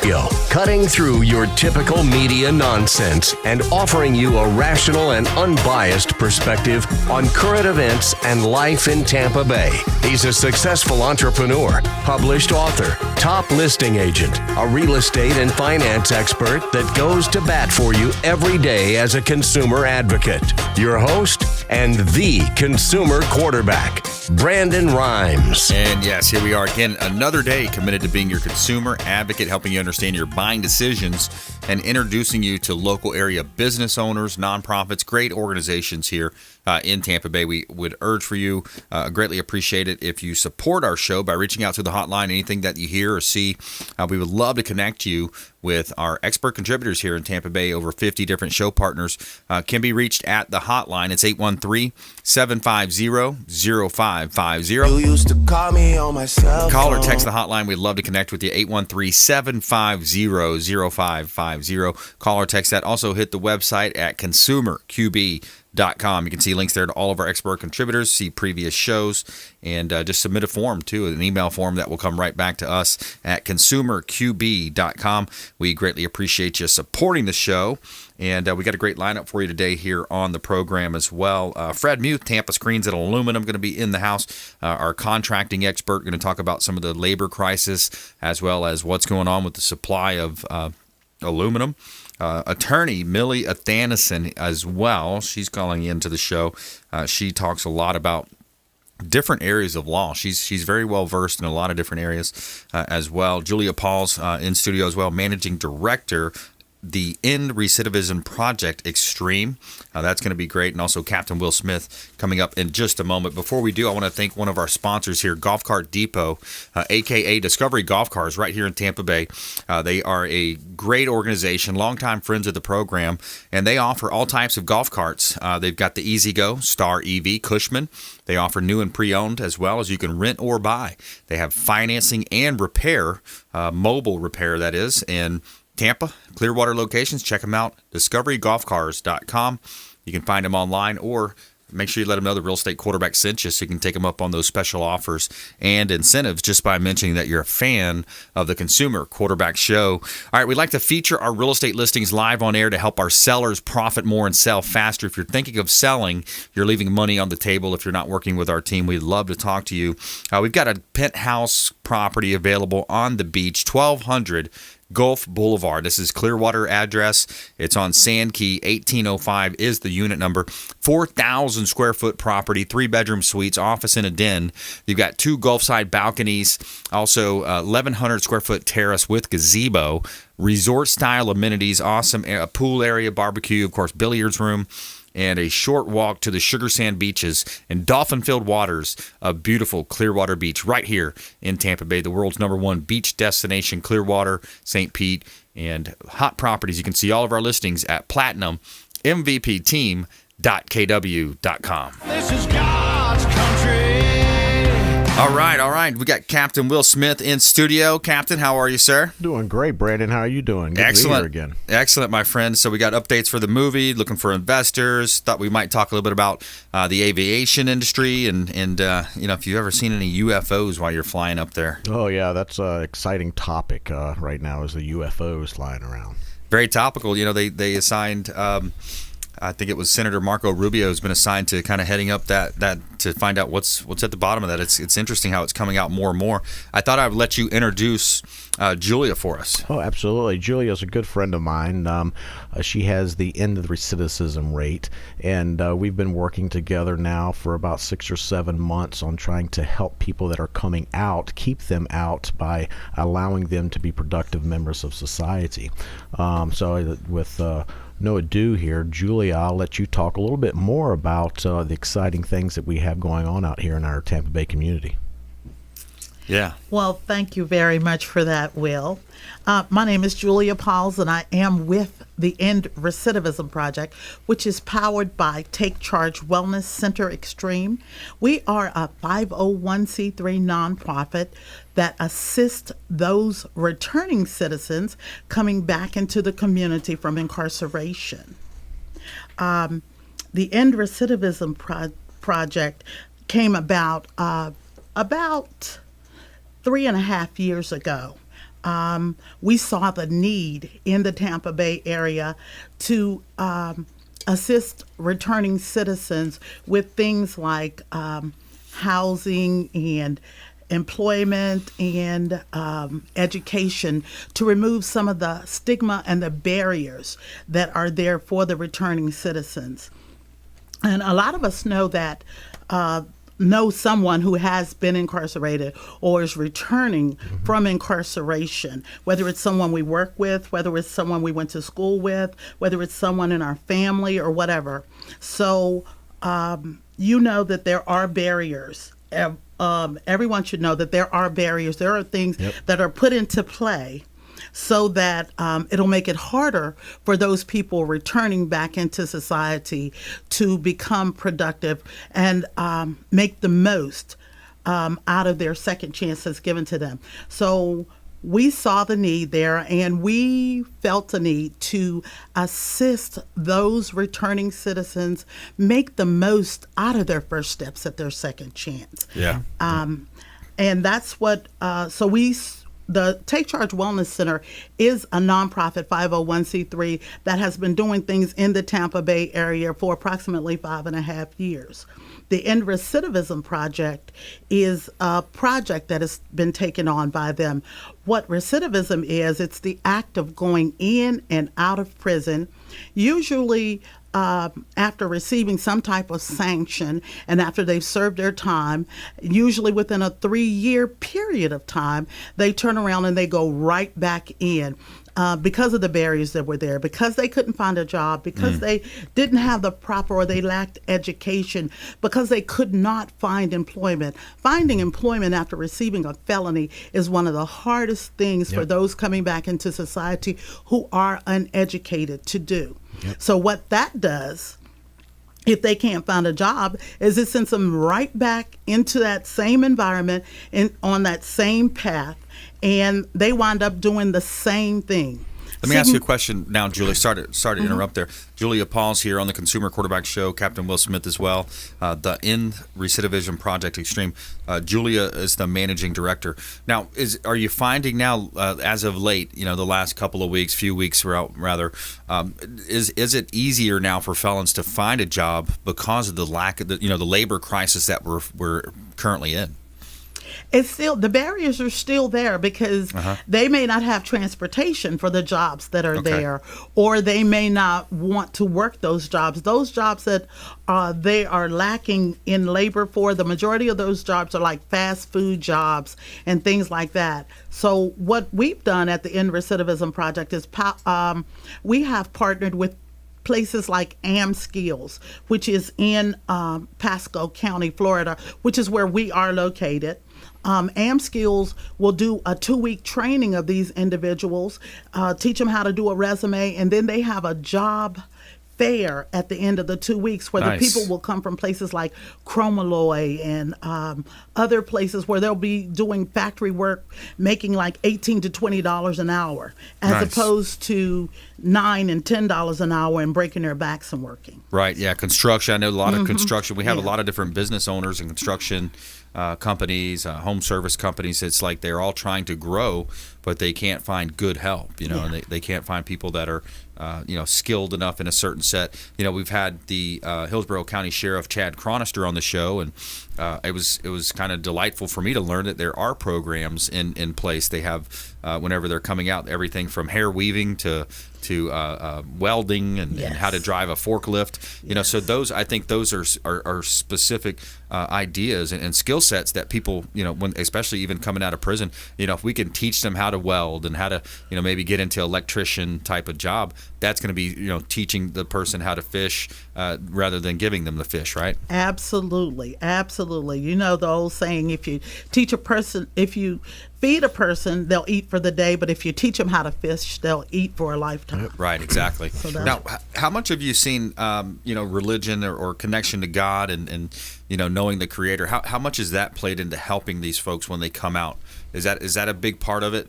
Cutting through your typical media nonsense and offering you a rational and unbiased perspective on current events and life in Tampa Bay. He's a successful entrepreneur, published author, top listing agent, a real estate and finance expert that goes to bat for you every day as a consumer advocate. Your host and the consumer quarterback, Brandon Rhymes. And yes, here we are again, another day committed to being your consumer advocate, helping you understand your buying decisions and introducing you to local area business owners, nonprofits, great organizations here in Tampa Bay. We would urge for you, greatly appreciate it if you support our show by reaching out to the hotline. Anything that you hear or see, we would love to connect you with our expert contributors here in Tampa Bay. Over 50 different show partners can be reached at the hotline. It's 813-750-0550. You used to call me on my cell phone. Call or text the hotline. We'd love to connect with you. 813-750-0550. Call or text that. Also hit the website at consumerqb.com. You can see links there to all of our expert contributors, see previous shows, and just submit a form too, an email form that will come right back to us at consumerqb.com. We greatly appreciate you supporting the show, and we got a great lineup for you today here on the program as well. Fred Muth, Tampa Screens and Aluminum, going to be in the house. Our contracting expert going to talk about some of the labor crisis as well as what's going on with the supply of aluminum. Attorney Millie Athanason as well. She's calling into the show. She talks a lot about different areas of law. She's very well versed in a lot of different areas as well. Julia Paul's in studio as well, managing director, the End Recidivism Project Extreme. That's going to be great. And also Captain Will Smith coming up in just a moment. Before we do, I want to thank one of our sponsors here, Golf Cart Depot, a.k.a. Discovery Golf Cars, right here in Tampa Bay. They are a great organization, longtime friends of the program, and they offer all types of golf carts. They've got the Easy Go, Star EV, Cushman. They offer new and pre-owned as well as you can rent or buy. They have financing and repair, mobile repair that is, and Tampa, Clearwater locations. Check them out, discoverygolfcars.com. You can find them online, or make sure you let them know the real estate quarterback sent you so you can take them up on those special offers and incentives just by mentioning that you're a fan of the Consumer Quarterback Show. All right, we'd like to feature our real estate listings live on air to help our sellers profit more and sell faster. If you're thinking of selling, you're leaving money on the table. If you're not working with our team, we'd love to talk to you. We've got a penthouse property available on the beach, 1200 Gulf Boulevard. This is Clearwater address. It's on Sand Key. 1805 is the unit number. 4,000 square foot property, 3-bedroom suites, office and a den. You've got 2 Gulfside balconies, also 1,100 square foot terrace with gazebo, resort style amenities, awesome pool area, barbecue, of course, billiards room, and a short walk to the Sugar Sand beaches and dolphin-filled waters of beautiful Clearwater Beach right here in Tampa Bay, the world's #1 beach destination, Clearwater, St. Pete, and hot properties. You can see all of our listings at platinummvpteam.kw.com. This is God's country. All right. We got Captain Will Smith in studio. Captain, how are you, sir? Doing great, Brandon. How are you doing? Good Excellent. To be here again. Excellent, my friend. So we got updates for the movie, looking for investors. Thought we might talk a little bit about the aviation industry and if you've ever seen any UFOs while you're flying up there. Oh, yeah, that's an exciting topic right now is the UFOs flying around. Very topical. They assigned... I think it was Senator Marco Rubio who's been assigned to kind of heading up that to find out what's at the bottom of that. It's interesting how it's coming out more and more. I thought I would let you introduce Julia for us. Oh, absolutely. Julia's a good friend of mine. She has the End of the Recidivism rate, and we've been working together now for about 6 or 7 months on trying to help people that are coming out, keep them out by allowing them to be productive members of society. So with no ado here, Julia, I'll let you talk a little bit more about the exciting things that we have going on out here in our Tampa Bay community. Yeah. Well, thank you very much for that, Will. My name is Julia Pauls, and I am with the End Recidivism Project, which is powered by Take Charge Wellness Center Extreme. We are a 501c3 nonprofit that assists those returning citizens coming back into the community from incarceration. The End Recidivism Project came about 3.5 years ago. we saw the need in the Tampa Bay area to assist returning citizens with things like housing and employment and education, to remove some of the stigma and the barriers that are there for the returning citizens. And a lot of us know that know someone who has been incarcerated or is returning from incarceration, whether it's someone we work with, whether it's someone we went to school with, whether it's someone in our family or whatever. So you know that there are barriers. Everyone should know that there are barriers. There are things that are put into play so that it'll make it harder for those people returning back into society to become productive and make the most out of their second chances given to them. So we saw the need there, and we felt the need to assist those returning citizens make the most out of their first steps at their second chance. And that's what, the Take Charge Wellness Center is a nonprofit 501c3 that has been doing things in the Tampa Bay area for approximately 5.5 years. The End Recidivism Project is a project that has been taken on by them. What recidivism is, it's the act of going in and out of prison, usually after receiving some type of sanction and after they've served their time. Usually within a 3-year period of time, they turn around and they go right back in. Because of the barriers that were there, because they couldn't find a job, because they didn't have the proper, or they lacked education, because they could not find employment. Finding employment after receiving a felony is one of the hardest things for those coming back into society who are uneducated to do. So what that does, if they can't find a job, is it sends them right back into that same environment and on that same path, and they wind up doing the same thing. Let me ask you a question now, Julie. Sorry to interrupt there. Julia Paul's here on the Consumer Quarterback Show. Captain Will Smith as well. The End Recidivism Project Extreme. Julia is the managing director. Now, are you finding now, as of late, the last couple of weeks, few weeks rather, is it easier now for felons to find a job because of the lack of the labor crisis that we're currently in? It's still, the barriers are still there because they may not have transportation for the jobs that are there, or they may not want to work those jobs. Those jobs that they are lacking in labor for, the majority of those jobs are like fast food jobs and things like that. So what we've done at the End Recidivism Project is we have partnered with places like Skills, which is in Pasco County, Florida, which is where we are located. Skills will do a 2-week training of these individuals, teach them how to do a resume, and then they have a job fair at the end of the 2 weeks where the people will come from places like Chromalloy and other places where they'll be doing factory work, making like $18 to $20 an hour, as opposed to $9 and $10 an hour and breaking their backs and working. Right. Yeah. Construction. I know a lot of construction. We have a lot of different business owners and construction companies, home service companies. It's like they're all trying to grow, but they can't find good help, and they can't find people that are, skilled enough in a certain set. We've had the Hillsborough County Sheriff Chad Chronister on the show, and it was kind of delightful for me to learn that there are programs in place. They have, whenever they're coming out, everything from hair weaving to welding and how to drive a forklift. So I think those are specific ideas and skill sets that people, when especially even coming out of prison, if we can teach them how to weld and how to, maybe get into electrician type of job, that's going to be, teaching the person how to fish rather than giving them the fish, right? Absolutely. The old saying, if you feed a person, they'll eat for the day, but if you teach them how to fish, they'll eat for a lifetime. Right, exactly. Now, how much have you seen, religion or connection to God and knowing the Creator? How much has that played into helping these folks when they come out? Is that a big part of it?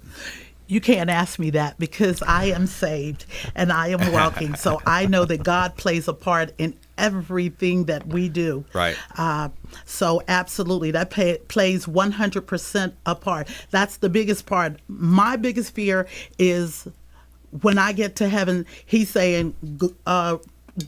You can't ask me that because I am saved and I am walking. So I know that God plays a part in everything that we do. Right. So absolutely, that plays 100% a part. That's the biggest part. My biggest fear is when I get to heaven, he's saying,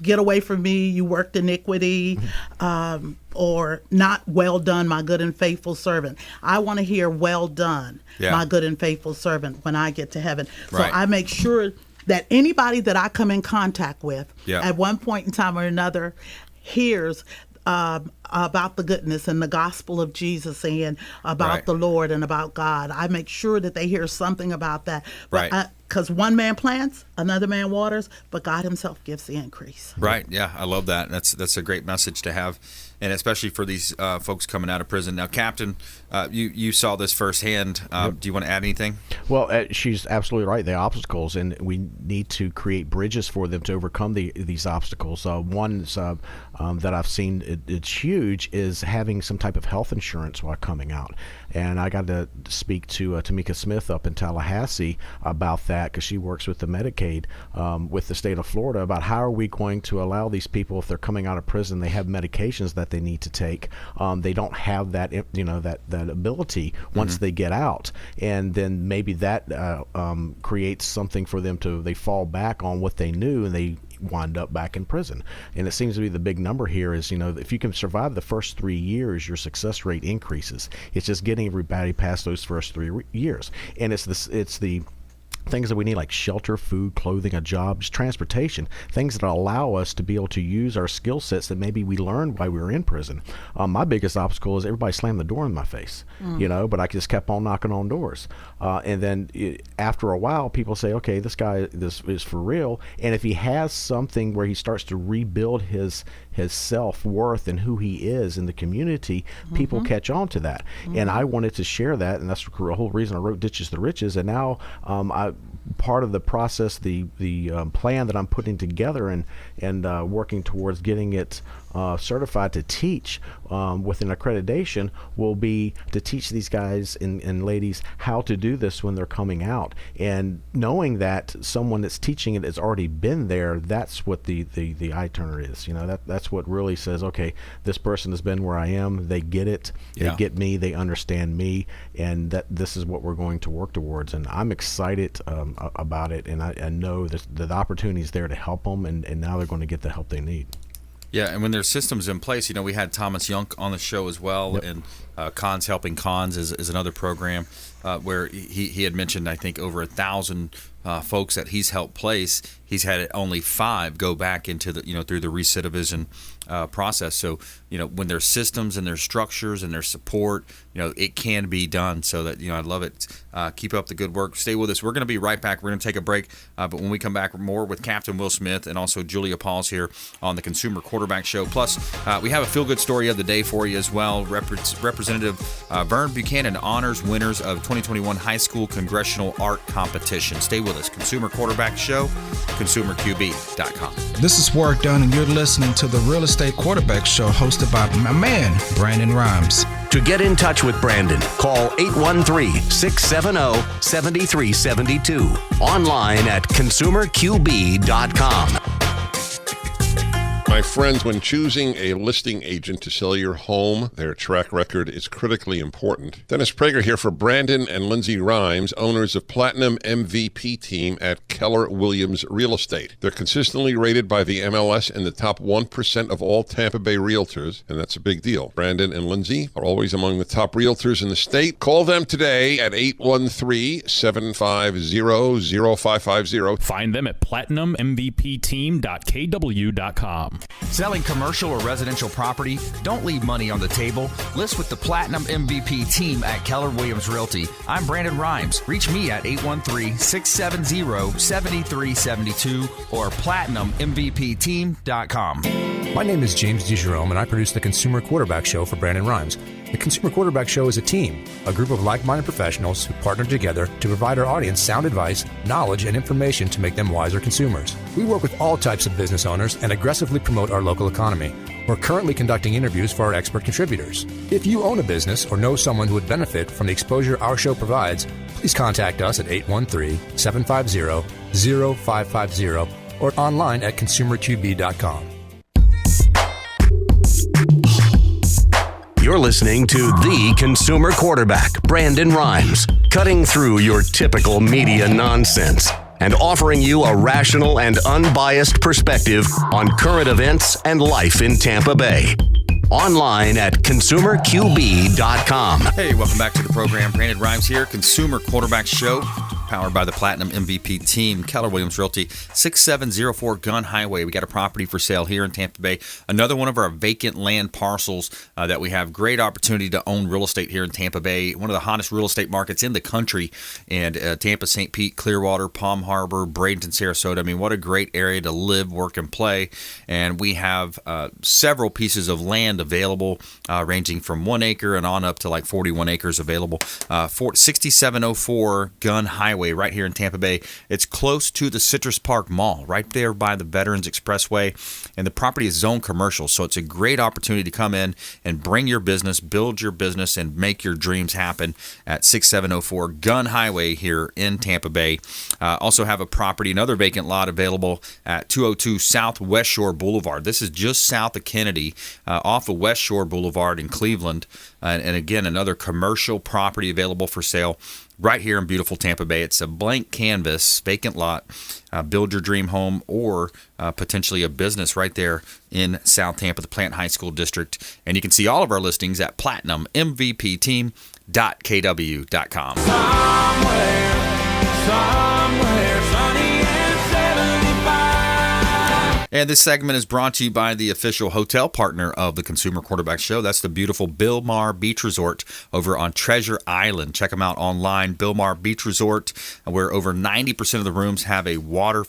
get away from me, you worked iniquity, or not well done, my good and faithful servant. I want to hear well done, my good and faithful servant, when I get to heaven. So I make sure that anybody that I come in contact with at one point in time or another hears about the goodness and the gospel of Jesus and about the Lord and about God. I make sure that they hear something about that. Because one man plants, another man waters, but God himself gives the increase. Right. Yeah, I love that. That's a great message to have, and especially for these folks coming out of prison. Now, Captain, you saw this firsthand. Do you want to add anything? Well, she's absolutely right. The obstacles, and we need to create bridges for them to overcome these obstacles. One that I've seen, it's huge, is having some type of health insurance while coming out. And I got to speak to Tamika Smith up in Tallahassee about that, because she works with the Medicaid with the state of Florida, about how are we going to allow these people, if they're coming out of prison, they have medications that they need to take. They don't have that, that ability once they get out, and then maybe that creates something for them they fall back on what they knew, and they wind up back in prison. And it seems to be the big number here is, if you can survive the first 3 years, your success rate increases. It's just getting everybody past those first 3 years. And it's the things that we need, like shelter, food, clothing, a job, just transportation, things that allow us to be able to use our skill sets that maybe we learned while we were in prison. My biggest obstacle is everybody slammed the door in my face, but I just kept on knocking on doors. And then after a while, people say, okay, this is for real. And if he has something where he starts to rebuild his self-worth and who he is in the community, people catch on to that. And I wanted to share that, and that's the whole reason I wrote Ditches the Riches. And now part of the process, the plan that I'm putting together and working towards getting it certified to teach with an accreditation will be to teach these guys and ladies how to do this when they're coming out. And knowing that someone that's teaching it has already been there, that's what the eye turner is. That's what really says, okay, this person has been where I am. They get it. They get me. They understand me. And that this is what we're going to work towards. And I'm excited about it. And I know that the opportunity is there to help them. And now they're going to get the help they need. Yeah, and when there's systems in place, we had Thomas Young on the show as well, and Cons Helping Cons is another program where he had mentioned, I think, over 1,000 folks that he's helped place. He's had only 5 go back into the through the recidivism process. So when there's systems and there's structures and there's support, it can be done. So that I love it. Keep up the good work. Stay with us. We're going to be right back. We're going to take a break, but when we come back, more with Captain Will Smith and also Julia Pauls here on the Consumer Quarterback Show. Plus, we have a feel good story of the day for you as well. Representative Vern Buchanan honors winners of 2021 high school congressional art competition. Stay with us. Consumer Quarterback Show, consumerqb.com. This is Work Done, and you're listening to the Real Estate Quarterback Show, hosted by my man, Brandon Rhymes. To get in touch with Brandon, call 813-670-7372. Online at consumerqb.com. My friends, when choosing a listing agent to sell your home, their track record is critically important. Dennis Prager here for Brandon and Lindsay Rhymes, owners of Platinum MVP Team at Keller Williams Real Estate. They're consistently rated by the MLS in the top 1% of all Tampa Bay realtors, and that's a big deal. Brandon and Lindsay are always among the top realtors in the state. Call them today at 813-750-0550. Find them at platinummvpteam.kw.com. Selling commercial or residential property? Don't leave money on the table. List with the Platinum MVP Team at Keller Williams Realty. I'm Brandon Rhymes. Reach me at 813-670-7372 or platinummvpteam.com. My name is James DeJerome, and I produce the Consumer Quarterback Show for Brandon Rhymes. The Consumer Quarterback Show is a team, a group of like-minded professionals who partner together to provide our audience sound advice, knowledge, and information to make them wiser consumers. We work with all types of business owners and aggressively promote our local economy. We're currently conducting interviews for our expert contributors. If you own a business or know someone who would benefit from the exposure our show provides, please contact us at 813-750-0550 or online at consumerqb.com. You're listening to the consumer quarterback, Brandon Rhymes, cutting through your typical media nonsense and offering you a rational and unbiased perspective on current events and life in Tampa Bay. Online at consumerqb.com. Hey, welcome back to the program. Brandon Rhymes here, Consumer Quarterback Show, powered by the Platinum MVP team, Keller Williams Realty, 6704 Gun Highway. We got a property for sale here in Tampa Bay. Another one of our vacant land parcels that we have great opportunity to own real estate here in Tampa Bay. One of the hottest real estate markets in the country. And Tampa, St. Pete, Clearwater, Palm Harbor, Bradenton, Sarasota. I mean, what a great area to live, work, and play. And we have several pieces of land available, ranging from 1 acre and on up to like 41 acres available. 6704 Gun Highway right here in Tampa Bay. It's close to the Citrus Park Mall, right there by the Veterans Expressway. And the property is zone commercial, so it's a great opportunity to come in and bring your business, build your business, and make your dreams happen at 6704 Gun Highway here in Tampa Bay. Also have a property, another vacant lot available at 202 South West Shore Boulevard. This is just south of Kennedy, off of West Shore Boulevard in Cleveland. And again, another commercial property available for sale right here in beautiful Tampa Bay. It's a blank canvas, vacant lot. Build your dream home or potentially a business right there in South Tampa, the Plant High School District. And you can see all of our listings at platinummvpteam.kw.com. Somewhere sunny and 75. And this segment is brought to you by the official hotel partner of the Consumer Quarterback Show. That's the beautiful Bilmar Beach Resort over on Treasure Island. Check them out online, Bilmar Beach Resort, where over 90% of the rooms have a water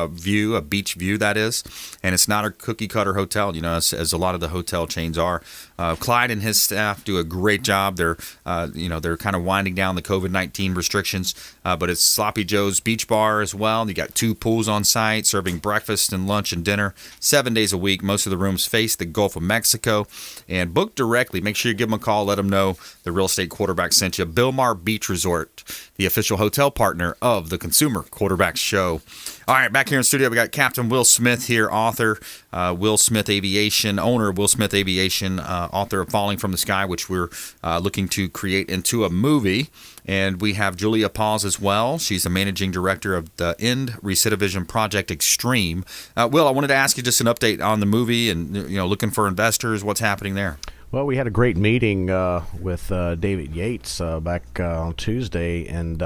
view, a beach view, that is. And it's not a cookie cutter hotel, as a lot of the hotel chains are. Clyde and his staff do a great job. They're kind of winding down the COVID-19 restrictions, but it's Sloppy Joe's Beach Bar as well. You got 2 pools on site, serving breakfast and lunch and dinner 7 days a week. Most of the rooms face the Gulf of Mexico. And book directly. Make sure you give them a call. Let them know the real estate quarterback sent you. Bilmar Beach Resort, the official hotel partner of the Consumer Quarterback Show. All right, back here in the studio, we got Captain Will Smith here, author, Will Smith Aviation, owner of Will Smith Aviation, author of Falling from the Sky, which we're looking to create into a movie. And we have Julia Pauls as well. She's the managing director of the End Recidivism Project Extreme. Will, I wanted to ask you just an update on the movie and, looking for investors. What's happening there? Well, we had a great meeting with David Yates back on Tuesday, and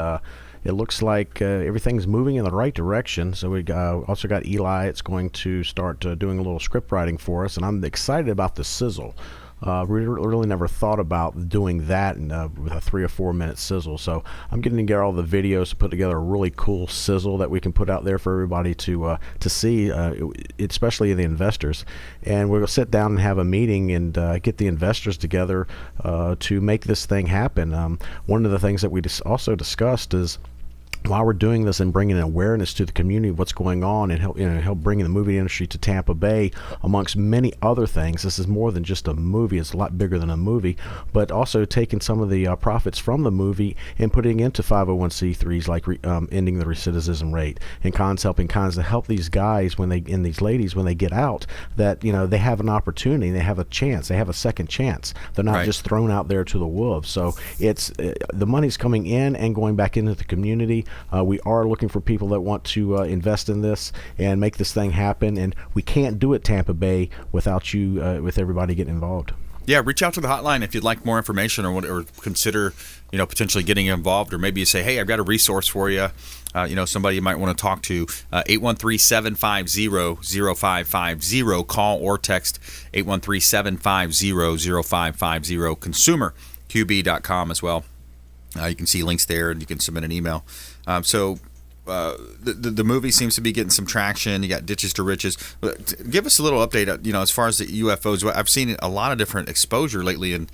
it looks like everything's moving in the right direction. So we also got Eli. It's going to start doing a little script writing for us, and I'm excited about the sizzle. We really never thought about doing that with a 3 or 4 minute sizzle. So I'm getting together all the videos to put together a really cool sizzle that we can put out there for everybody to see, especially the investors. And we'll sit down and have a meeting and get the investors together to make this thing happen. One of the things that we also discussed is, while we're doing this and bringing awareness to the community of what's going on and help bringing the movie industry to Tampa Bay, amongst many other things, this is more than just a movie. It's a lot bigger than a movie, but also taking some of the profits from the movie and putting into 501c3s, like ending the recidivism rate, and helping to help these guys and these ladies when they get out, that they have an opportunity, they have a chance, they have a second chance. They're not just thrown out there to the wolves. So it's the money's coming in and going back into the community. We are looking for people that want to invest in this and make this thing happen, and we can't do it, Tampa Bay, without you, with everybody getting involved. Yeah, reach out to the hotline if you'd like more information or consider, potentially getting involved, or maybe you say, hey, I've got a resource for you. Somebody you might want to talk to. 813-750-0550. Call or text 813-750-0550. ConsumerQB.com as well. You can see links there, and you can submit an email. The movie seems to be getting some traction. You got Ditches to Riches. Give us a little update, as far as the UFOs. I've seen a lot of different exposure lately, and,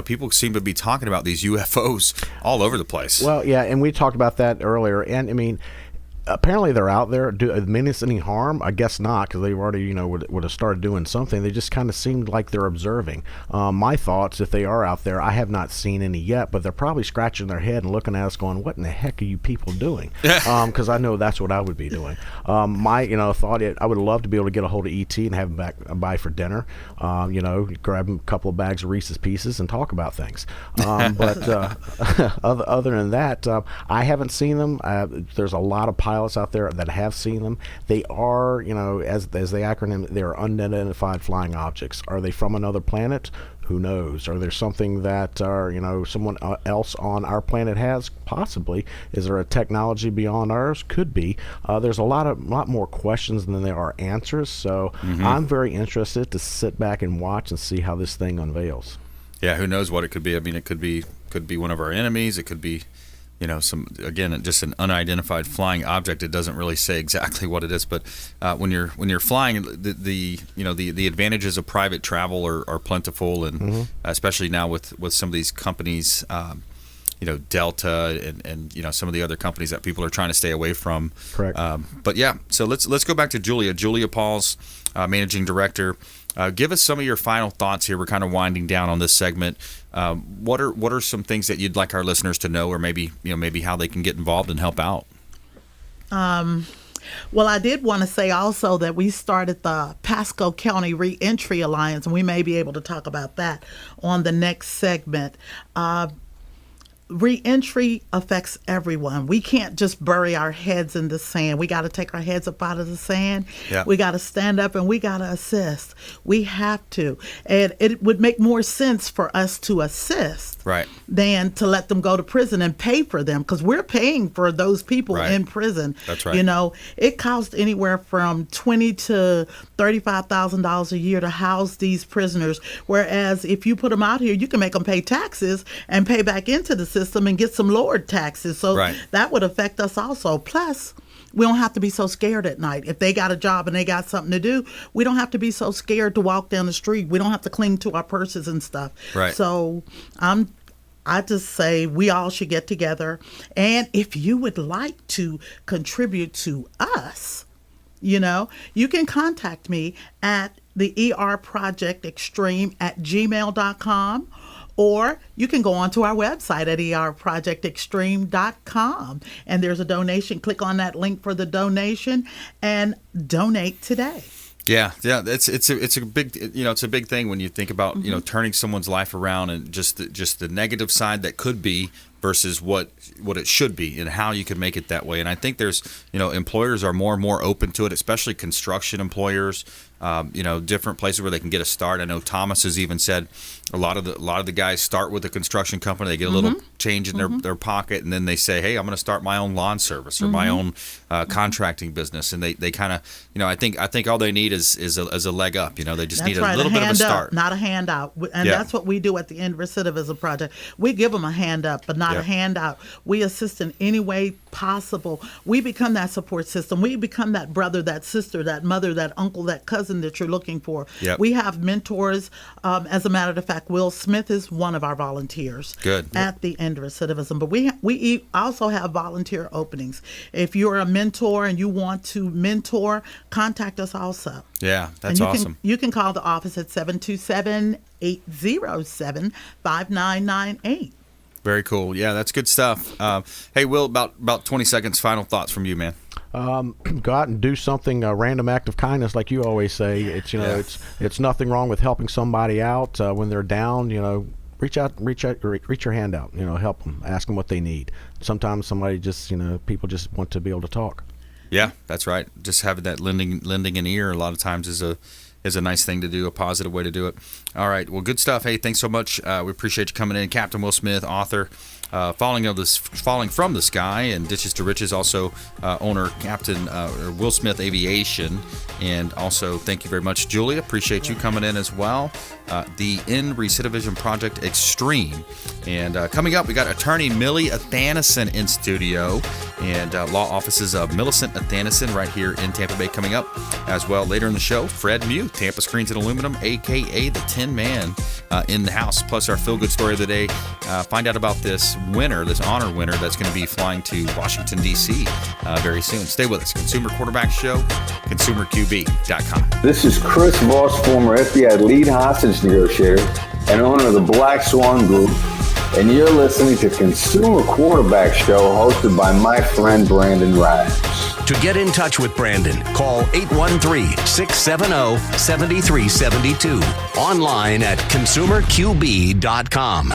people seem to be talking about these UFOs all over the place. Well, yeah, and we talked about that earlier. And, I mean, Apparently they're out there. Do it mean it's any harm? I guess not, because they've already, would have started doing something. They just kind of seemed like they're observing. My thoughts, if they are out there, I have not seen any yet, but they're probably scratching their head and looking at us going, what in the heck are you people doing? Because I know that's what I would be doing. My thought, I would love to be able to get a hold of ET and have him back by for dinner. Grab him a couple of bags of Reese's Pieces and talk about things. But other than that, I haven't seen them. There's a lot of pilots out there that have seen them. They are, as the acronym, they're unidentified flying objects. Are they from another planet? Who knows? Are there something that someone else on our planet has? Possibly. Is there a technology beyond ours? Could be. There's a lot more questions than there are answers. So I'm very interested to sit back and watch and see how this thing unveils. Yeah, who knows what it could be? I mean, it could be one of our enemies. It could be, just an unidentified flying object. It doesn't really say exactly what it is, but when you're flying, the advantages of private travel are plentiful, and especially now with some of these companies, Delta and some of the other companies that people are trying to stay away from. Correct. But yeah, so let's go back to Julia. Julia Pauls, managing director. Give us some of your final thoughts here. We're kind of winding down on this segment. What are some things that you'd like our listeners to know, or maybe how they can get involved and help out? Well, I did want to say also that we started the Pasco County Reentry Alliance, and we may be able to talk about that on the next segment. Reentry affects everyone. We can't just bury our heads in the sand. We got to take our heads up out of the sand. Yeah. We got to stand up and we got to assist. We have to. And it would make more sense for us to assist than to let them go to prison and pay for them, because we're paying for those people in prison. That's right. It costs anywhere from $20,000 to $35,000 a year to house these prisoners, whereas if you put them out here, you can make them pay taxes and pay back into the system and get some lowered taxes. So that would affect us also. Plus, we don't have to be so scared at night. If they got a job and they got something to do, we don't have to be so scared to walk down the street. We don't have to cling to our purses and stuff. Right. So I just say we all should get together. And if you would like to contribute to us, you can contact me at the erprojectextreme@gmail.com. Or you can go onto our website at erprojectextreme.com, and there's a donation. Click on that link for the donation and donate today. Yeah, it's a big it's a big thing when you think about turning someone's life around, and just the negative side that could be versus what it should be, and how you can make it that way. And I think there's employers are more and more open to it, especially construction employers. Different places where they can get a start. I know Thomas has even said a lot of the guys start with a construction company. They get a little change in their pocket, and then they say, "Hey, I'm going to start my own lawn service or my own contracting business." And they kind of, I think all they need is a leg up. They just need a little bit of a start, up, not a handout. And that's what we do at the End Recidivism Project. We give them a hand up, but not a handout. We assist in any way possible. We become that support system. We become that brother, that sister, that mother, that uncle, that cousin that you're looking for. Yep. We have mentors. As a matter of fact, Will Smith is one of our volunteers at the End Recidivism. But we also have volunteer openings. If you're a mentor and you want to mentor, contact us also. Yeah, that's awesome. You can call the office at 727-807-5998. Very cool. Yeah, that's good stuff. Hey, Will, about 20 seconds, final thoughts from you, man. Go out and do something, a random act of kindness, like you always say. It's it's nothing wrong with helping somebody out when they're down. Reach your hand out. Help them, ask them what they need. Sometimes somebody just people just want to be able to talk. Yeah, that's right. Just having that lending an ear a lot of times is a nice thing to do, a positive way to do it. All right, well, good stuff. Hey, thanks so much. We appreciate you coming in. Captain Will Smith, author, Falling from the Sky and Ditches to Riches, also owner, Captain Will Smith Aviation, and also thank you very much, Julia. Appreciate you coming in as well. The End Recidivism Project Extreme. And coming up, we got attorney Millie Athanason in studio, and law offices of Millicent Athanason right here in Tampa Bay coming up. As well, later in the show, Fred Mew, Tampa Screens and Aluminum, a.k.a. the Tin Man, in the house. Plus our feel-good story of the day. Find out about this winner, this honor winner that's going to be flying to Washington, D.C. Very soon. Stay with us. Consumer Quarterback Show, consumerqb.com. This is Chris Voss, former FBI lead hostage negotiator and owner of the Black Swan Group, and you're listening to Consumer Quarterback Show hosted by my friend Brandon Rhymes. To get in touch with Brandon, call 813-670-7372. Online at consumerqb.com.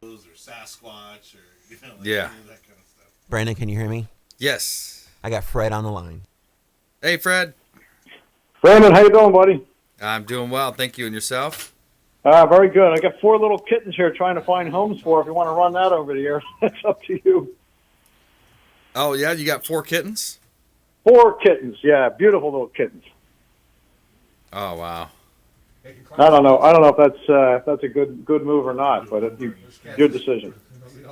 Or Sasquatch, or Yeah. any of that kind of stuff. Brandon, can you hear me? Yes. I got Fred on the line. Hey, Fred. Brandon, how you doing, buddy? I'm doing well. Thank you. And yourself? Very good. I got 4 little kittens here trying to find homes for. If you want to run that over the air, that's up to you. Oh, yeah? You got 4 kittens? 4 kittens, yeah, beautiful little kittens. Oh, wow. I don't know if that's a good move or not, but it's your decision.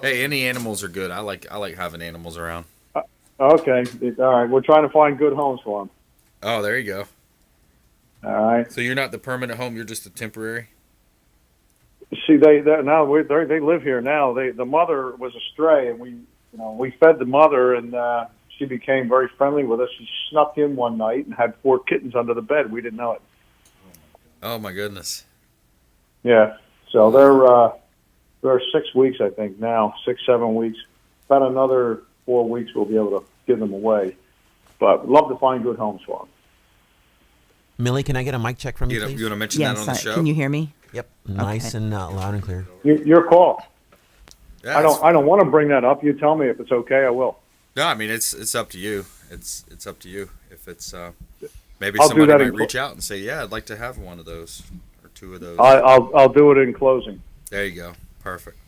Hey, any animals are good. I like having animals around. Okay, all right. We're trying to find good homes for them. Oh, there you go. All right. So you're not the permanent home. You're just a temporary. See, they live here now. The mother was a stray, and we fed the mother, and she became very friendly with us. She snuck in one night and had 4 kittens under the bed. We didn't know it. Oh my goodness. Yeah. So they're 6 weeks, I think now, 6-7 weeks. About another 4 weeks, we'll be able to give them away. But love to find good homes for them. Millie, can I get a mic check from you, please? You want to mention that on the show? Can you hear me? Yep. Nice and loud and clear. Your call. Yeah, I don't want to bring that up. You tell me if it's okay. I will. No, I mean it's up to you. It's up to you. If it's maybe I'll somebody do that might reach out and say, yeah, I'd like to have one of those or 2 of those. I'll do it in closing. There you go. Perfect.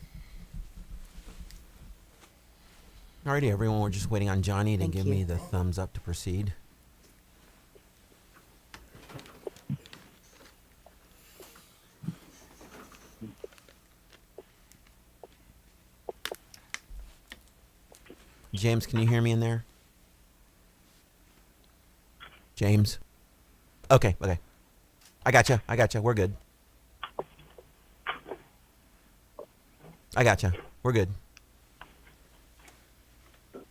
Alrighty, everyone. We're just waiting on Johnny to give me the thumbs up to proceed. James, can you hear me in there? James? Okay. I gotcha. We're good. I gotcha. We're good. I'm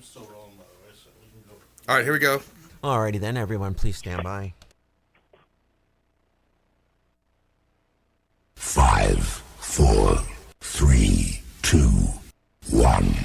still rolling, by the way, so we can go. All right, here we go. Alrighty then, everyone. Please stand by. 5, 4, 3, 2, 1.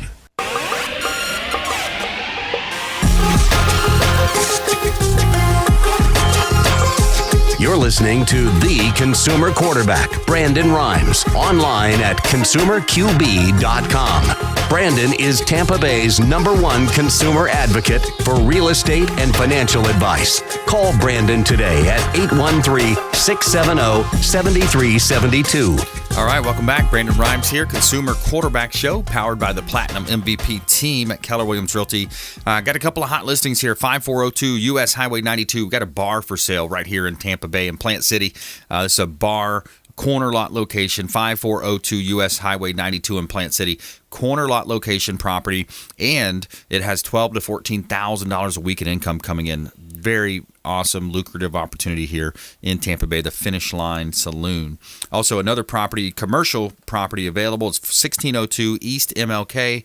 You're listening to The Consumer Quarterback, Brandon Rhymes, online at consumerqb.com. Brandon is Tampa Bay's #1 consumer advocate for real estate and financial advice. Call Brandon today at 813-670-7372. All right, welcome back. Brandon Rhymes here, Consumer Quarterback Show, powered by the Platinum MVP team at Keller Williams Realty. Got a couple of hot listings here. 5402 U.S. Highway 92. We've got a bar for sale right here in Tampa Bay in Plant City. This is a bar corner lot location, 5402 U.S. Highway 92 in Plant City. Corner lot location property, and it has $12,000 to $14,000 a week in income coming in. Very awesome, lucrative opportunity here in Tampa Bay, the Finish Line Saloon. Also, another property, commercial property available. It's 1602 East MLK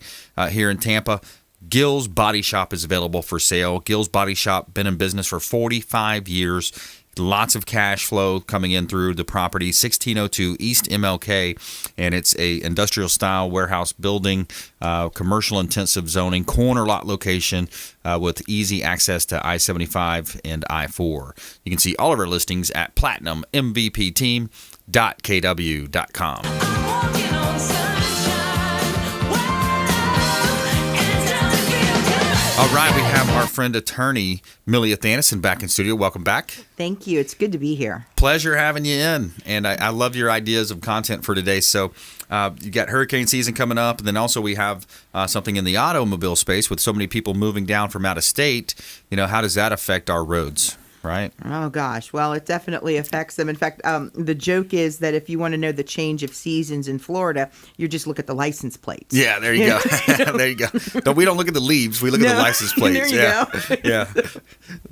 here in Tampa. Gill's Body Shop is available for sale. Gill's Body Shop, been in business for 45 years. Lots of cash flow coming in through the property, 1602 East MLK, and it's a industrial style warehouse building, commercial intensive zoning, corner lot location with easy access to I-75 and I-4. You can see all of our listings at platinummvpteam.kw.com. All right, we have our friend attorney Millie Athanason back in studio. Welcome back. Thank you. It's good to be here. Pleasure having you in, and I love your ideas of content for today. So you got hurricane season coming up, and then also we have something in the automobile space with so many people moving down from out of state. You know, how does that affect our roads? Right? Oh, gosh. Well, it definitely affects them. In fact, the joke is that if you want to know the change of seasons in Florida, you just look at the license plates. Yeah, there you go. There you go. No, we don't look at the leaves. We look at the license plates. There you go. Yeah.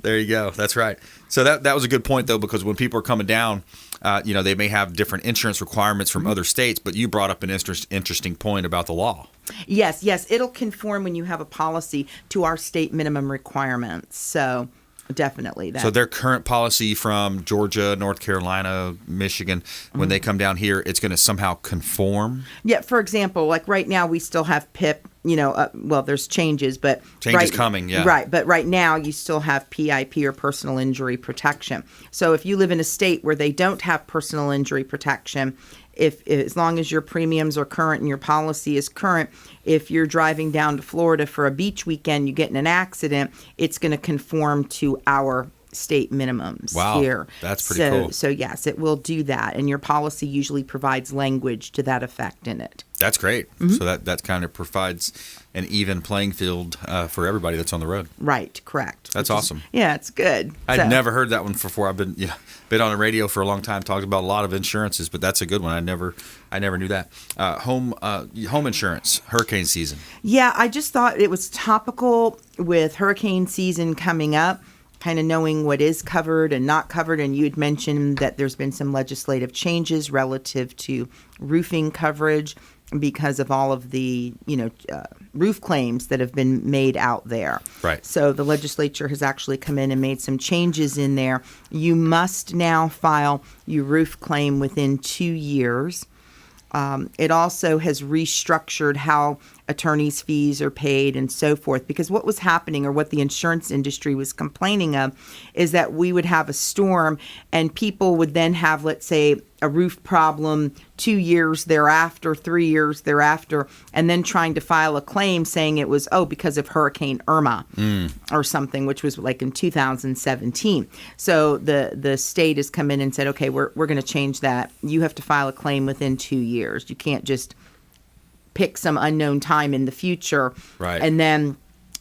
There you go. That's right. So that was a good point, though, because when people are coming down, they may have different insurance requirements from other states, but you brought up an interesting point about the law. Yes. It'll conform when you have a policy to our state minimum requirements. So definitely. So their current policy from Georgia, North Carolina, Michigan, when they come down here, it's going to somehow conform? Yeah, for example, like right now we still have PIP, there's changes, but... Changes coming, yeah. Right, but right now you still have PIP or personal injury protection. So if you live in a state where they don't have personal injury protection, if as long as your premiums are current and your policy is current, if you're driving down to Florida for a beach weekend, you get in an accident, it's going to conform to our state minimums here. That's pretty cool. So yes, it will do that, and your policy usually provides language to that effect in it. That's great. So that kind of provides an even playing field for everybody that's on the road. Right, correct. That's awesome. Yeah, it's good. I'd never heard that one before. I've been on the radio for a long time, talked about a lot of insurances, but that's a good one. I never knew that. Home insurance, hurricane season. Yeah, I just thought it was topical with hurricane season coming up, kind of knowing what is covered and not covered. And you had mentioned that there's been some legislative changes relative to roofing coverage because of all of the, roof claims that have been made out there. Right. So the legislature has actually come in and made some changes in there. You must now file your roof claim within 2 years. It also has restructured how attorneys' fees are paid and so forth, because what was happening, or what the insurance industry was complaining of, is that we would have a storm and people would then have, let's say, a roof problem 2 years thereafter, 3 years thereafter, and then trying to file a claim saying it was, because of Hurricane Irma or something, which was like in 2017. So the state has come in and said, okay, we're going to change that. You have to file a claim within 2 years. You can't just pick some unknown time in the future and then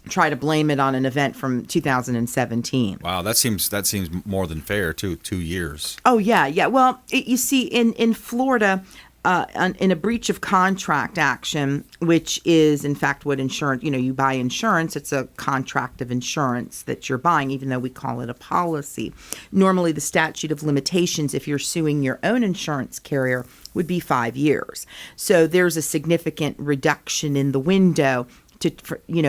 try to blame it on an event from 2017. Wow, that seems more than fair, too. 2 years. Oh, yeah. Well, you see, in Florida, in a breach of contract action, which is, in fact, what insurance, you buy insurance, it's a contract of insurance that you're buying, even though we call it a policy. Normally, the statute of limitations, if you're suing your own insurance carrier, would be 5 years. So there's a significant reduction in the window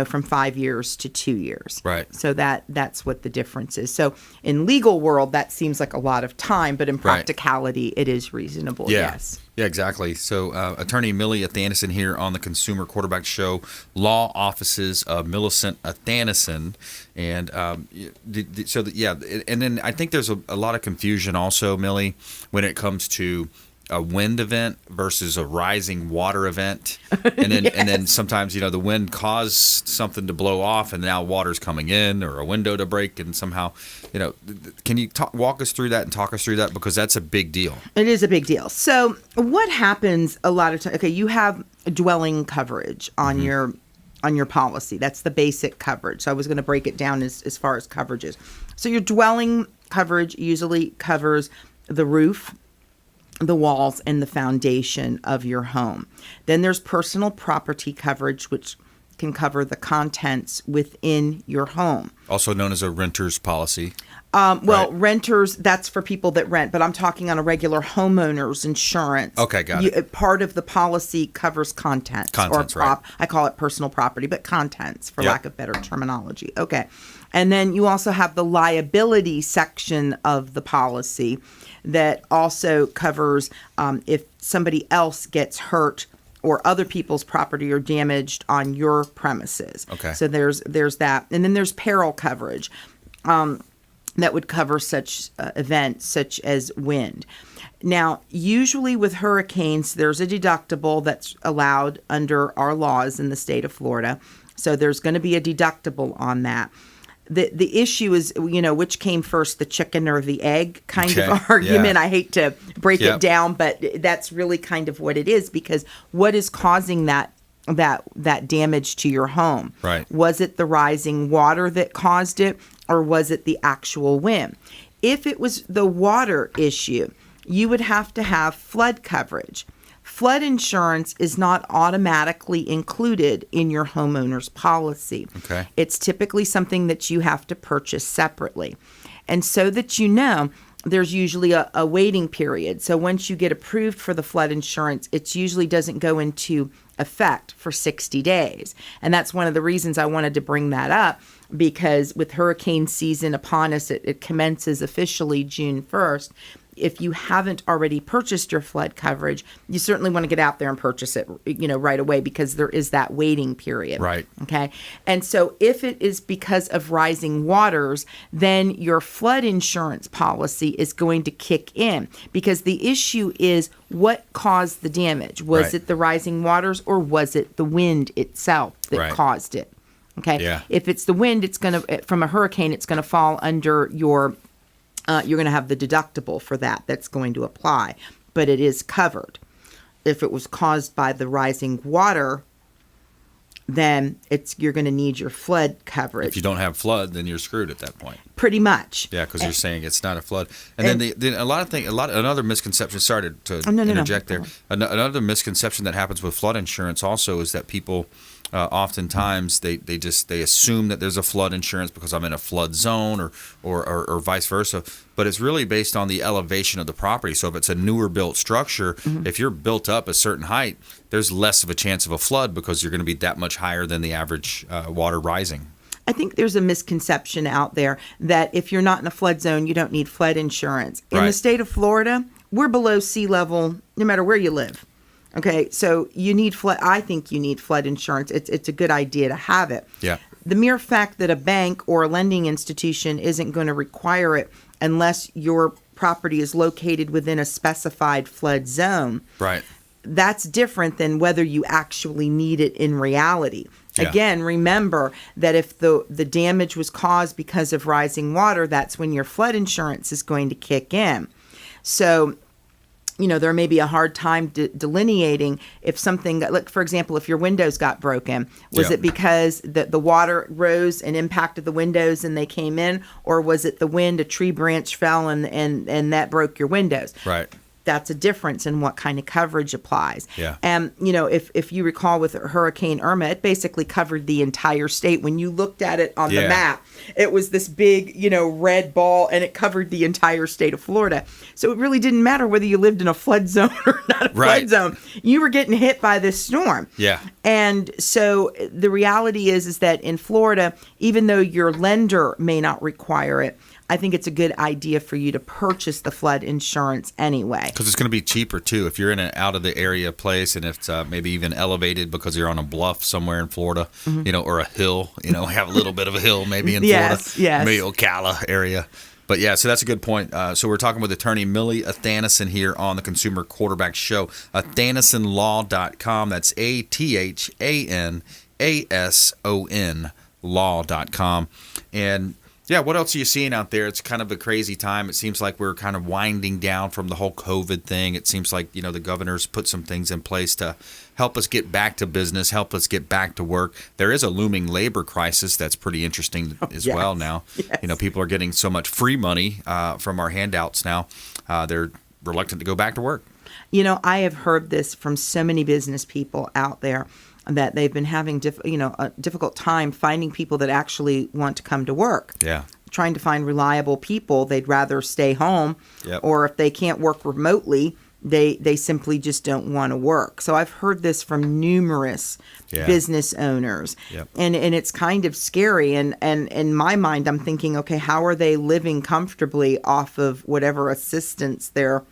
from 5 years to 2 years. Right. So that's what the difference is. So in legal world, that seems like a lot of time, but in practicality, it is reasonable. Yes. Yeah, exactly. So Attorney Millie Athanason here on the Consumer Quarterback Show, law offices of Millicent Athanason. And and then I think there's a lot of confusion also, Millie, when it comes to a wind event versus a rising water event, and then and then sometimes the wind caused something to blow off, and now water's coming in, or a window to break, and somehow can you walk us through that and talk us through that, because that's a big deal. It is a big deal. So what happens a lot of times? Okay, you have dwelling coverage on your policy. That's the basic coverage. So I was going to break it down as far as coverages. So your dwelling coverage usually covers the roof, the walls, and the foundation of your home. Then there's personal property coverage, which can cover the contents within your home. Also known as a renter's policy. Renters, that's for people that rent, but I'm talking on a regular homeowner's insurance. Okay, got it. Part of the policy covers contents. Right. I call it personal property, but contents, for lack of better terminology. Okay. And then you also have the liability section of the policy that also covers if somebody else gets hurt or other people's property are damaged on your premises. Okay. So there's that. And then there's peril coverage that would cover such events such as wind. Now, usually with hurricanes, there's a deductible that's allowed under our laws in the state of Florida. So there's going to be a deductible on that. The issue is, which came first, the chicken or the egg kind of argument. Yeah. I hate to break it down, but that's really kind of what it is, because what is causing that damage to your home? Right. Was it the rising water that caused it, or was it the actual wind? If it was the water issue, you would have to have flood coverage. Flood insurance is not automatically included in your homeowner's policy. Okay. It's typically something that you have to purchase separately. And so that there's usually a waiting period. So once you get approved for the flood insurance, it usually doesn't go into effect for 60 days. And that's one of the reasons I wanted to bring that up, because with hurricane season upon us, it commences officially June 1st. if you haven't already purchased your flood coverage, you certainly want to get out there and purchase it, right away, because there is that waiting period. Right. Okay. And so if it is because of rising waters, then your flood insurance policy is going to kick in, because the issue is what caused the damage. Was it the rising waters, or was it the wind itself that caused it? Okay. Yeah. If it's the wind, it's going to, from a hurricane, it's going to fall under your, you're going to have the deductible for that. That's going to apply, but it is covered. If it was caused by the rising water, then you're going to need your flood coverage. If you don't have flood, then you're screwed at that point. Pretty much. Yeah, because you're saying it's not a flood. And then another misconception. Sorry to interject there. Another misconception that happens with flood insurance also is that people oftentimes they assume that there's a flood insurance because I'm in a flood zone or vice versa. But it's really based on the elevation of the property. So if it's a newer built structure, if you're built up a certain height, there's less of a chance of a flood because you're going to be that much higher than the average water rising. I think there's a misconception out there that if you're not in a flood zone, you don't need flood insurance. In the state of Florida, we're below sea level no matter where you live. Okay, so you need flood. I think you need flood insurance. It's a good idea to have it. Yeah. The mere fact that a bank or a lending institution isn't going to require it unless your property is located within a specified flood zone. Right. That's different than whether you actually need it in reality. Yeah. Again, remember that if the damage was caused because of rising water, that's when your flood insurance is going to kick in. So, there may be a hard time delineating if something, like for example, if your windows got broken, was it because the water rose and impacted the windows and they came in, or was it the wind, a tree branch fell and that broke your windows? Right. That's a difference in what kind of coverage applies. Yeah. And, if you recall with Hurricane Irma, it basically covered the entire state. When you looked at it on the map, it was this big, red ball, and it covered the entire state of Florida. So it really didn't matter whether you lived in a flood zone or not a flood zone. You were getting hit by this storm. Yeah. And so the reality is that in Florida, even though your lender may not require it, I think it's a good idea for you to purchase the flood insurance anyway. Because it's going to be cheaper, too. If you're in an out-of-the-area place and it's maybe even elevated because you're on a bluff somewhere in Florida, or a hill, have a little bit of a hill maybe in Florida. Yes. Maybe Ocala area. But yeah, so that's a good point. So we're talking with attorney Millie Athanason here on the Consumer Quarterback Show. Athanasonlaw.com. That's ATHANASON law.com. And yeah, what else are you seeing out there? It's kind of a crazy time. It seems like we're kind of winding down from the whole COVID thing. It seems like, the governor's put some things in place to help us get back to business, help us get back to work. There is a looming labor crisis that's pretty interesting as well now. Yes. People are getting so much free money from our handouts now. They're reluctant to go back to work. I have heard this from so many business people out there, that they've been having a difficult time finding people that actually want to come to work. Yeah. Trying to find reliable people. They'd rather stay home. Yep. Or if they can't work remotely, they simply just don't want to work. So I've heard this from numerous business owners. Yep. And it's kind of scary. And in my mind, I'm thinking, okay, how are they living comfortably off of whatever assistance they're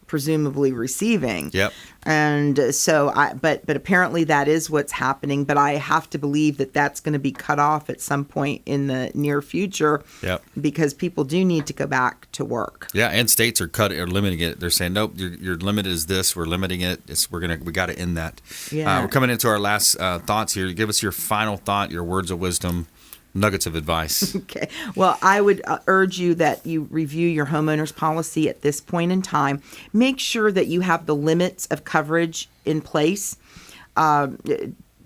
presumably receiving? Yep. And so but apparently that is what's happening, but I have to believe that that's going to be cut off at some point in the near future. Yep. Because people do need to go back to work. Yeah, and states are limiting it. They're saying, nope, your limit is this. We're limiting it. We got to end that. Yeah. We're coming into our last thoughts here. Give us your final thought, your words of wisdom, nuggets of advice. Okay. Well, I would urge you that you review your homeowner's policy at this point in time. Make sure that you have the limits of coverage in place.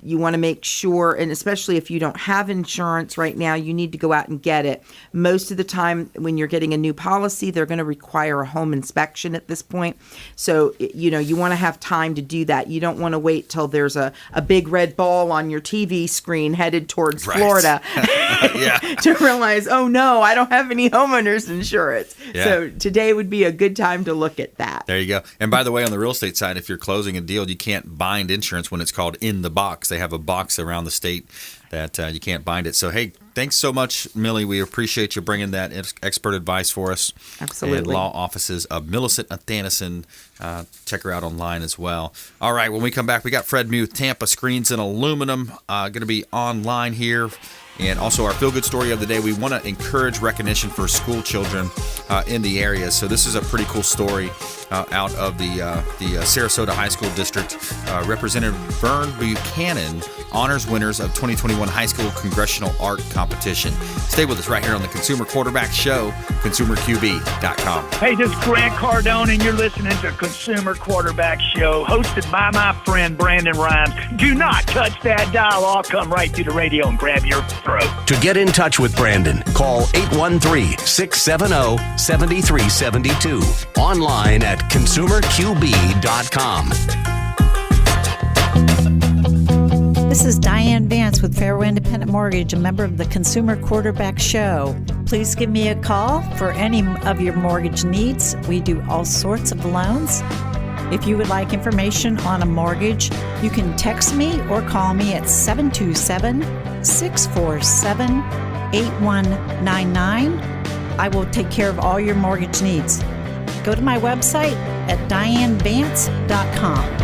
You want to make sure, and especially if you don't have insurance right now, you need to go out and get it. Most of the time when you're getting a new policy, they're going to require a home inspection at this point. So, you want to have time to do that. You don't want to wait till there's a big red ball on your TV screen headed towards Florida to realize, oh no, I don't have any homeowners insurance. Yeah. So today would be a good time to look at that. There you go. And by the way, on the real estate side, if you're closing a deal, you can't bind insurance when it's called in the box. They have a box around the state that you can't bind it. So, hey, thanks so much, Millie. We appreciate you bringing that expert advice for us. Absolutely. And law offices of Millicent Athanason. Check her out online as well. All right, when we come back, we got Fred Muth, Tampa Screens and Aluminum, going to be online here. And also our feel-good story of the day, we want to encourage recognition for school children in the area. So this is a pretty cool story out of the Sarasota High School District. Representative Vern Buchanan honors winners of 2021 High School Congressional Art Competition. Stay with us right here on the Consumer Quarterback Show, consumerqb.com. Hey, this is Grant Cardone, and you're listening to Consumer Quarterback Show, hosted by my friend Brandon Rhymes. Do not touch that dial. I'll come right through the radio and grab your throat. To get in touch with Brandon, call 813-670-7372. Online at consumerqb.com. This is Diane Vance with Fairway Independent Mortgage, a member of the Consumer Quarterback Show. Please give me a call for any of your mortgage needs. We do all sorts of loans. If you would like information on a mortgage, you can text me or call me at 727-647-8199. I will take care of all your mortgage needs. Go to my website at dianevance.com.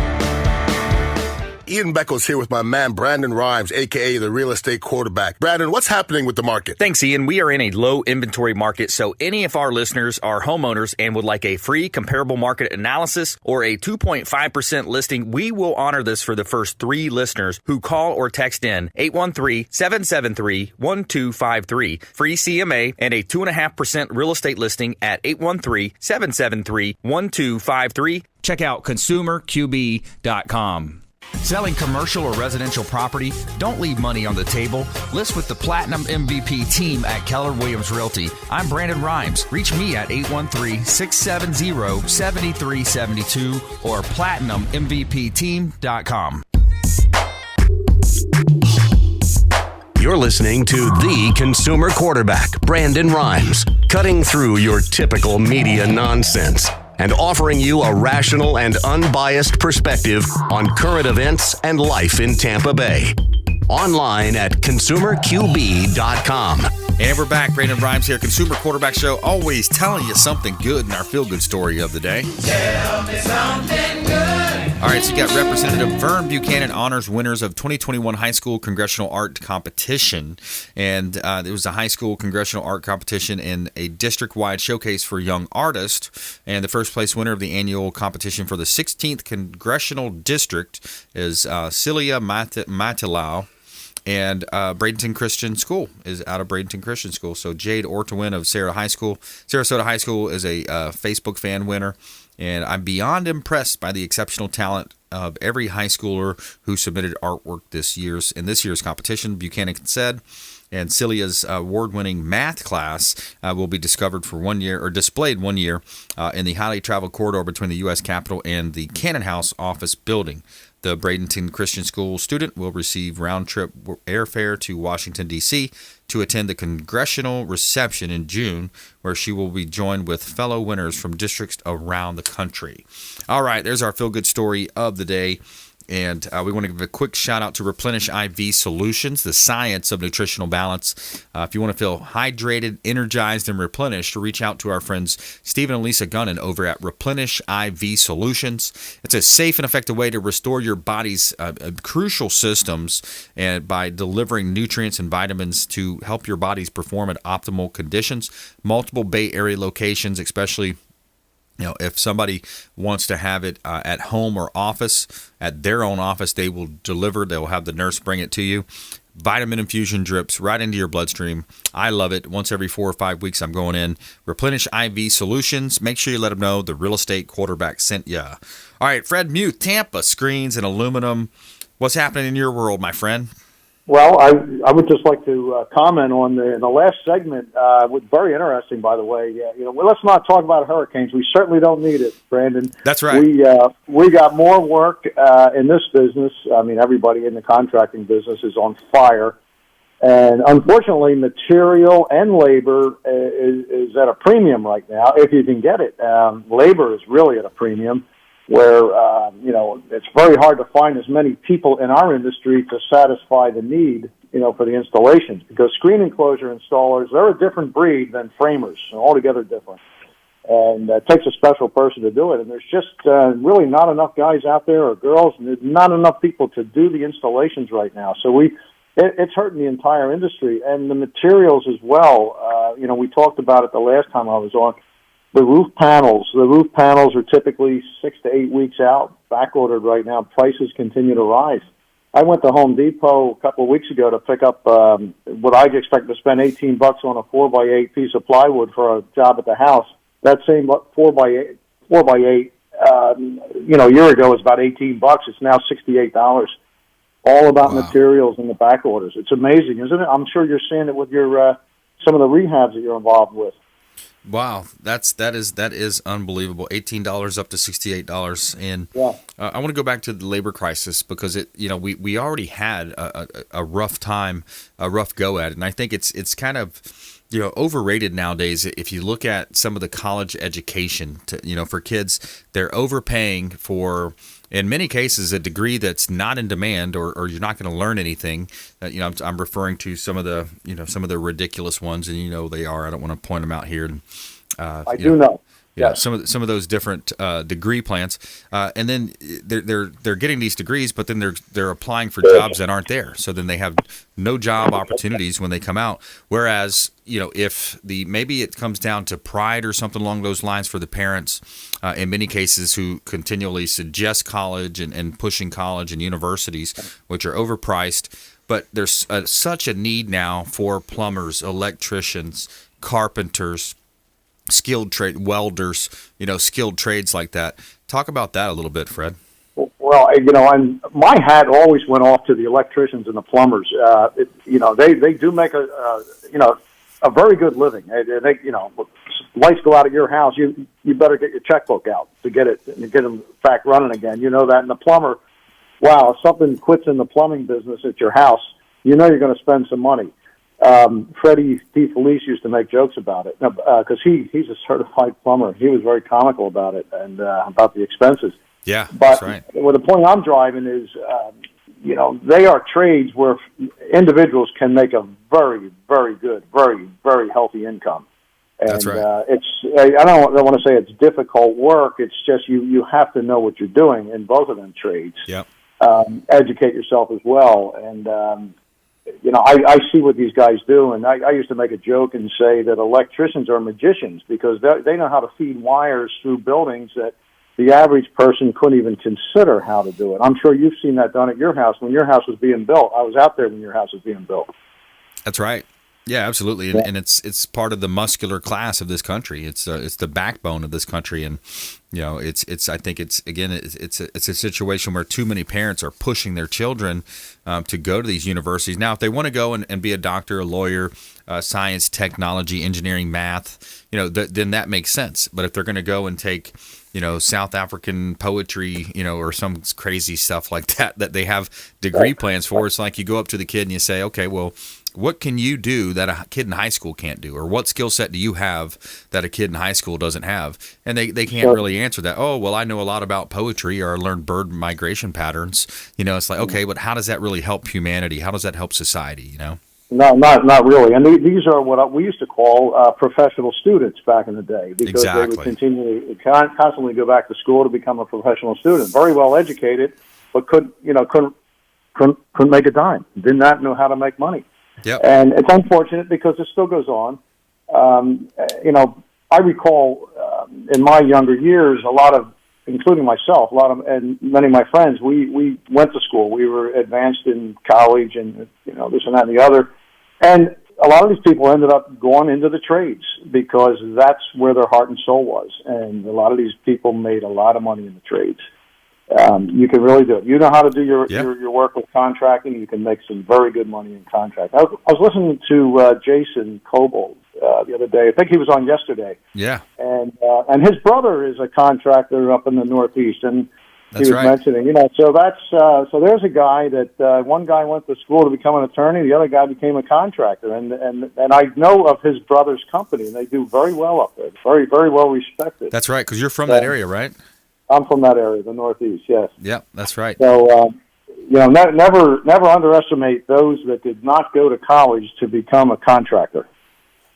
Ian Beckles here with my man Brandon Rhymes, a.k.a. the real estate quarterback. Brandon, what's happening with the market? Thanks, Ian. We are in a low inventory market, so any of our listeners are homeowners and would like a free comparable market analysis or a 2.5% listing, we will honor this for the first 3 listeners who call or text in 813-773-1253. Free CMA and a 2.5% real estate listing at 813-773-1253. Check out consumerqb.com. Selling commercial or residential property? Don't leave money on the table. List with the Platinum MVP team at Keller Williams Realty. I'm Brandon Rhymes. Reach me at 813-670-7372 or platinummvpteam.com. You're listening to the Consumer Quarterback, Brandon Rhymes, cutting through your typical media nonsense and offering you a rational and unbiased perspective on current events and life in Tampa Bay. Online at consumerqb.com. And we're back. Brandon Rhymes here, Consumer Quarterback Show, always telling you something good in our feel-good story of the day. Tell me something good. All right, so you got Representative Vern Buchanan honors winners of 2021 High School Congressional Art Competition. And it was a high school congressional art competition and a district-wide showcase for young artists. And the first place winner of the annual competition for the 16th Congressional District is Celia Matilau. And Bradenton Christian School is out of Bradenton Christian School. So Jade Ortewin of Sarasota High School is a Facebook fan winner. And I'm beyond impressed by the exceptional talent of every high schooler who submitted artwork in this year's competition, Buchanan said. And Celia's award-winning math class will be displayed 1 year in the highly traveled corridor between the U.S. Capitol and the Cannon House office building. The Bradenton Christian School student will receive round-trip airfare to Washington, D.C. to attend the congressional reception in June, where she will be joined with fellow winners from districts around the country. All right, there's our feel-good story of the day. And we want to give a quick shout out to Replenish IV Solutions, the science of nutritional balance. If you want to feel hydrated, energized, and replenished, reach out to our friends Stephen and Lisa Gunnan over at Replenish IV Solutions. It's a safe and effective way to restore your body's crucial systems and by delivering nutrients and vitamins to help your bodies perform at optimal conditions. Multiple Bay Area locations, especially if somebody wants to have it at home or office, at their own office, they will deliver. They'll have the nurse bring it to you. Vitamin infusion drips right into your bloodstream. I love it. Once every 4 or 5 weeks, I'm going in. Replenish IV Solutions. Make sure you let them know the real estate quarterback sent ya. All right, Fred Muth, Tampa Screens and Aluminum. What's happening in your world, my friend? Well, I would just like to comment on the last segment. Very interesting, by the way. Let's not talk about hurricanes. We certainly don't need it, Brandon. That's right. We got more work in this business. I mean, everybody in the contracting business is on fire, and unfortunately, material and labor is at a premium right now. If you can get it, labor is really at a premium. Where it's very hard to find as many people in our industry to satisfy the need for the installations, because screen enclosure installers, they're a different breed than framers, altogether different. And it takes a special person to do it. And there's just really not enough guys out there or girls, and there's not enough people to do the installations right now. So it's hurting the entire industry, and the materials as well. We talked about it the last time I was on. The roof panels. The roof panels are typically 6 to 8 weeks out, back ordered right now. Prices continue to rise. I went to Home Depot a couple of weeks ago to pick up what I expect to spend $18 on a 4x8 piece of plywood for a job at the house. That same 4x8, a year ago was about $18. It's now $68. All about materials and the back orders. It's amazing, isn't it? I'm sure you're seeing it with your some of the rehabs that you're involved with. Wow, that is unbelievable. $18 up to $68, and I want to go back to the labor crisis, because we already had a rough time, a rough go at it, and I think it's kind of overrated nowadays. If you look at some of the college education, for kids, they're overpaying for, in many cases, a degree that's not in demand, or you're not going to learn anything. I'm referring to some of the ridiculous ones, and they are. I don't want to point them out here. I do know. Yeah, yes. some of those different degree plans, and then they're getting these degrees, but then they're applying for jobs that aren't there. So then they have no job opportunities when they come out. Whereas if maybe it comes down to pride or something along those lines for the parents, in many cases, who continually suggest college and pushing college and universities, which are overpriced. But there's such a need now for plumbers, electricians, carpenters, skilled trade welders, skilled trades like that. Talk about that a little bit, Fred. Well, and my hat always went off to the electricians and the plumbers. They do make a very good living. Lights go out at your house, you better get your checkbook out to get them back running again. You know that. And the plumber, wow, if something quits in the plumbing business at your house, you're going to spend some money. Freddie DeFelice used to make jokes about it, because he's a certified plumber. He was very comical about it and about the expenses. Yeah, but that's right. Well, the point I'm driving is, they are trades where individuals can make a very, very good, very, very healthy income. And, that's right. I don't want to say it's difficult work. It's just you have to know what you're doing in both of them trades. Yep. Educate yourself as well, and I see what these guys do, and I used to make a joke and say that electricians are magicians, because they know how to feed wires through buildings that the average person couldn't even consider how to do it. I'm sure you've seen that done at your house when your house was being built. I was out there when your house was being built. That's right. Yeah, absolutely, and it's part of the muscular class of this country. It's the backbone of this country, and it's I think it's a situation where too many parents are pushing their children to go to these universities. Now, if they want to go and be a doctor, a lawyer, science, technology, engineering, math, then that makes sense. But if they're going to go and take South African poetry, or some crazy stuff like that they have degree plans for, it's like you go up to the kid and you say, okay, well, what can you do that a kid in high school can't do? Or what skill set do you have that a kid in high school doesn't have? And they can't really answer that. Oh, well, I know a lot about poetry, or I learned bird migration patterns. It's like, okay, but how does that really help humanity? How does that help society, No, not really. And these are what we used to call professional students back in the day, because they would constantly go back to school to become a professional student. Very well educated, but couldn't make a dime. Did not know how to make money. Yep. And it's unfortunate, because it still goes on. I recall in my younger years, including myself, and many of my friends, we went to school. We were advanced in college and, this and that and the other. And a lot of these people ended up going into the trades, because that's where their heart and soul was. And a lot of these people made a lot of money in the trades. You can really do it. You know how to do your work with contracting. You can make some very good money in contract. I was listening to Jason Coble the other day. I think he was on yesterday. Yeah. And his brother is a contractor up in the Northeast, and That's he was mentioning, so there's a guy that one guy went to school to become an attorney, the other guy became a contractor, and I know of his brother's company, and they do very well up there, very, very well respected. That's right, because you're from that area, right? I'm from that area, the Northeast, yes. Yeah, that's right. So, never underestimate those that did not go to college to become a contractor.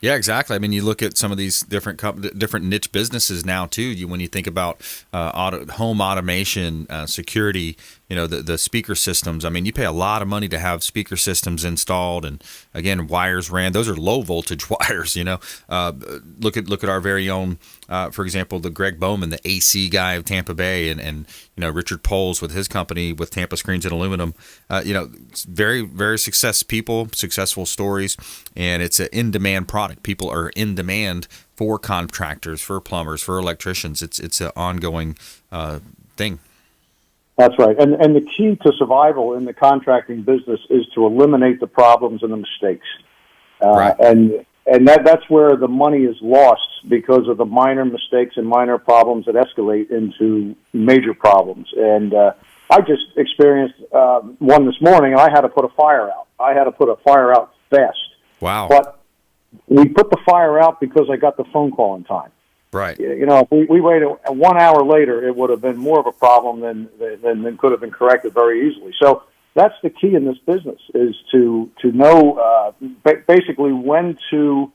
Yeah, exactly. I mean, you look at some of these different niche businesses now too. When you think about home automation, security, the speaker systems. I mean, you pay a lot of money to have speaker systems installed, and again, wires ran. Those are low voltage wires. Look at our very own, for example, the Greg Bowman, the AC guy of Tampa Bay, and Richard Poles with his company with Tampa Screens and Aluminum. Very very successful stories, and it's an in demand product. People are in demand for contractors, for plumbers, for electricians. It's an ongoing thing. That's right. And the key to survival in the contracting business is to eliminate the problems and the mistakes. Right. And that's where the money is lost because of the minor mistakes and minor problems that escalate into major problems. And I just experienced one this morning, and I had to put a fire out. I had to put a fire out fast. Wow. But we put the fire out because I got the phone call in time. Right. If we waited 1 hour later, it would have been more of a problem than could have been corrected very easily. So that's the key in this business, is to know basically when to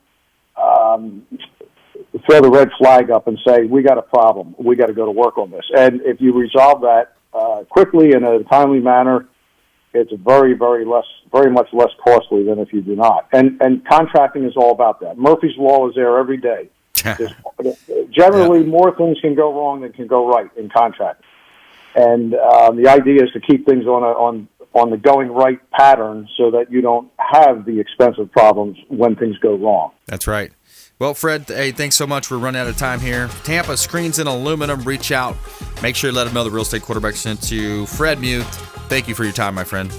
throw the red flag up and say, we got a problem, we got to go to work on this. And if you resolve that quickly in a timely manner, it's very much less costly than if you do not. And contracting is all about that. Murphy's Law is there every day. Generally, more things can go wrong than can go right in contracting. And the idea is to keep things on the going right pattern so that you don't have the expensive problems when things go wrong. That's right. Well, Fred, hey, thanks so much. We're running out of time here. Tampa Screens and Aluminum, reach out. Make sure you let them know the Real Estate Quarterback sent you. Fred Muth, thank you for your time, my friend.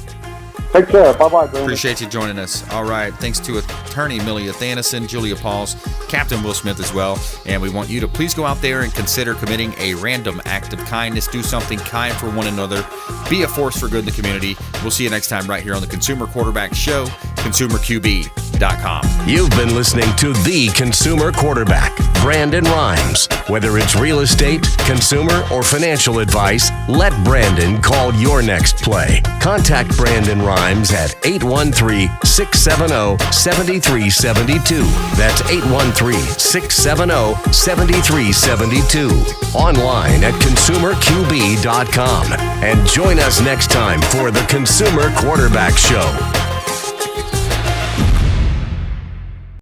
Take care. Bye-bye, Brandon. Appreciate you joining us. All right. Thanks to attorney Millie Athanason, Julia Pauls, Captain Will Smith as well. And we want you to please go out there and consider committing a random act of kindness. Do something kind for one another. Be a force for good in the community. We'll see you next time right here on the Consumer Quarterback Show, consumerqb.com. You've been listening to The Consumer Quarterback, Brandon Rhymes. Whether it's real estate, consumer, or financial advice, let Brandon call your next play. Contact Brandon Rhymes at 813-670-7372. That's 813-670-7372. Online at consumerqb.com. And join us next time for the Consumer Quarterback Show.